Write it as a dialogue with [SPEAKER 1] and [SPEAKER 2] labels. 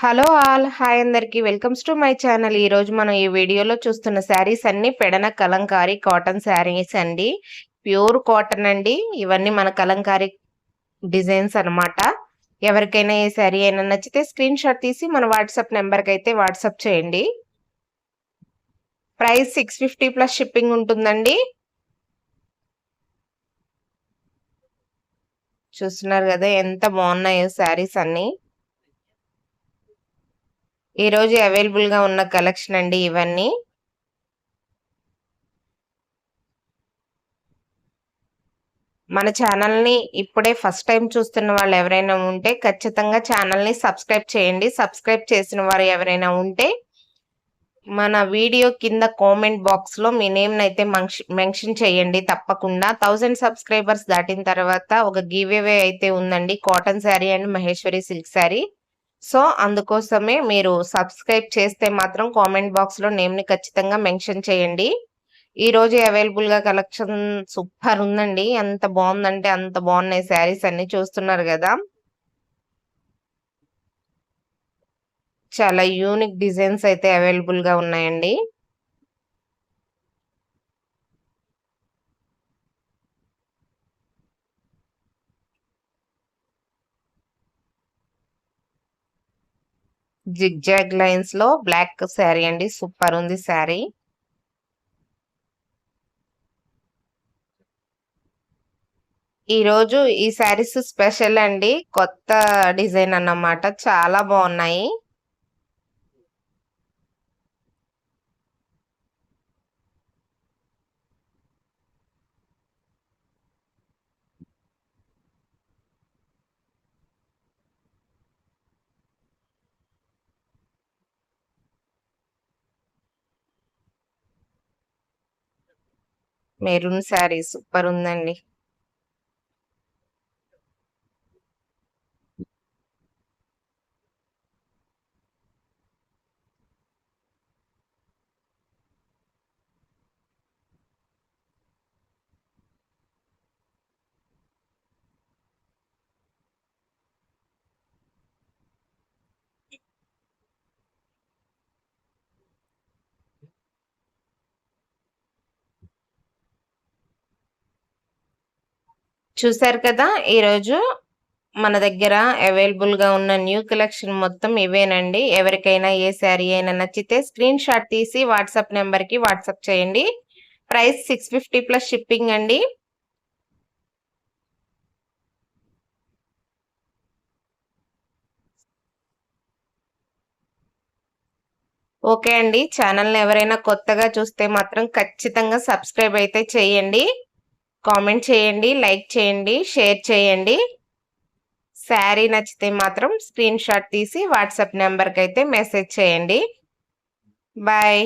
[SPEAKER 1] Hello all hi అందరికి welcomes to my channel. ఈరోజు మనం ఈ వీడియోలో చూస్తున్న శారీస్ అన్ని పెడన కలంకారీ కాటన్ శారీస్ అండి. ప్యూర్ కాటన్ అండి. ఇవన్నీ మన కలంకారీ డిజైన్స్ అన్నమాట. ఎవరికైనా ఏ శారీ అయినా నచ్చితే స్క్రీన్ షాట్ తీసి మన వాట్సాప్ నెంబర్కి అయితే వాట్సాప్ చేయండి. ప్రైస్ 650 ప్లస్ షిప్పింగ్ ఉంటుందండి. చూస్తున్నారు కదా ఎంత బాగున్నాయో శారీస్ అన్ని. ఈరోజు అవైలబుల్గా ఉన్న కలెక్షన్ అండి ఇవన్నీ. మన ఛానల్ని ఇప్పుడే ఫస్ట్ టైం చూస్తున్న వాళ్ళు ఎవరైనా ఉంటే ఖచ్చితంగా ఛానల్ని సబ్స్క్రైబ్ చేయండి. సబ్స్క్రైబ్ చేసిన వారు ఎవరైనా ఉంటే మన వీడియో కింద కామెంట్ బాక్స్లో మీ నేమ్ని అయితే మెన్షన్ చేయండి. తప్పకుండా 1000 సబ్స్క్రైబర్స్ దాటిన తర్వాత ఒక గివ్ అవే అయితే ఉందండి. Cotton sari and Maheshwari silk sari. So అందుకోసమే మీరు సబ్స్క్రైబ్ చేస్తే మాత్రం కామెంట్ బాక్స్లో నేమ్ని ఖచ్చితంగా మెన్షన్ చేయండి. ఈ రోజు అవైలబుల్‌గా కలెక్షన్ సూపర్ ఉందండి. ఎంత బావుందంటే అంత బావున్నాయి శారీస్ అన్నీ చూస్తున్నారు గదా! చాలా యూనిక్ డిజైన్స్ అయితే అవైలబుల్‌గా ఉన్నాయండి. జిగ్‌జాగ్ లైన్స్‌లో బ్లాక్ శారీ అండి. సూపర్ ఉంది శారీ. ఈరోజు ఈ శారీస్ స్పెషల్ అండి. కొత్త డిజైన్ అన్నమాట. చాలా బావున్నాయి. మెరూన్ శారీ సూపర్ ఉందండి. చూసారు కదా! ఈరోజు మన దగ్గర అవైలబుల్‌గా ఉన్న న్యూ కలెక్షన్ మొత్తం ఇవేనండి. ఎవరికైనా ఏ శారీ అయినా నచ్చితే స్క్రీన్ షాట్ తీసి వాట్సాప్ నంబర్‌కి వాట్సాప్ చేయండి. ప్రైస్ 650 ప్లస్ షిప్పింగ్ అండి. ఓకే అండి. ఛానల్‌ని ఎవరైనా కొత్తగా చూస్తే మాత్రం ఖచ్చితంగా సబ్స్క్రైబ్ అయితే చేయండి. కామెంట్ చేయండి, లైక్ చేయండి, షేర్ చేయండి. శారీ నచ్చితే మాత్రం స్క్రీన్ షాట్ తీసి వాట్సాప్ నంబర్‌కైతే మెసేజ్ చేయండి. బాయ్.